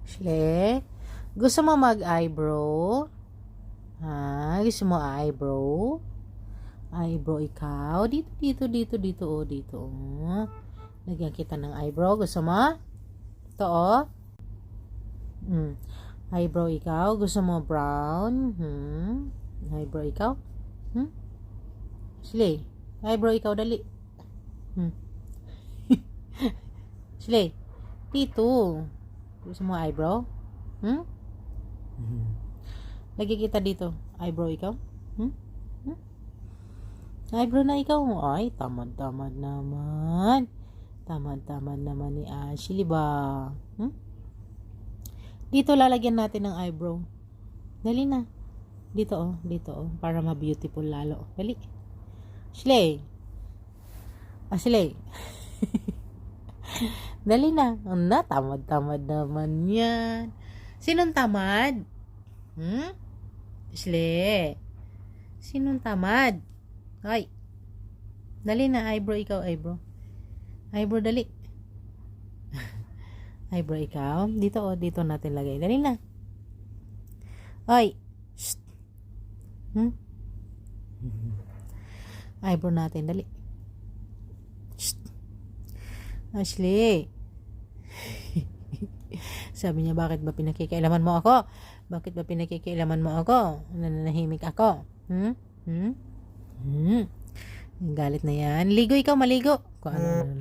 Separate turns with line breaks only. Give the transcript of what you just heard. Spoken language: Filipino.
Ashley, gusto mo mag-eyebrow? Ha? Gusto mo eyebrow? Eyebrow ikaw? Dito, oh, dito, oh. Lagyan kita ng eyebrow. Gusto mo? Ito, oh. Eyebrow ikaw? Gusto mo brown? Eyebrow ikaw? Ashley, eyebrow ikaw, dali. Ashley, dito. Gusto mo eyebrow? Lagi kita dito. Eyebrow ikaw? Eyebrow na ikaw? Ay, tamad-tamad naman. Tamad-tamad naman ni Ashley ba? Dito lalagyan natin ng eyebrow. Dali na. Dito oh. Para ma-beautiful lalo. Dali. Ashley. Ashley. Dali na. Tamad-tamad naman yan. Sinong tamad? Ashley. Sinong tamad? Ay. Dali na, eyebrow ikaw, eyebrow. Eyebrow, dali. Eyebrow ikaw. Dito natin lagay. Dali na. Ay. Shh. Eyebrow natin, dali. Shh. Ashley. Sabi niya, bakit ba pinakikialaman mo ako? Bakit ba pinakikialaman mo ako? Nananahimik ako? Galit na yan. Ligo ikaw, maligo. Kung ano.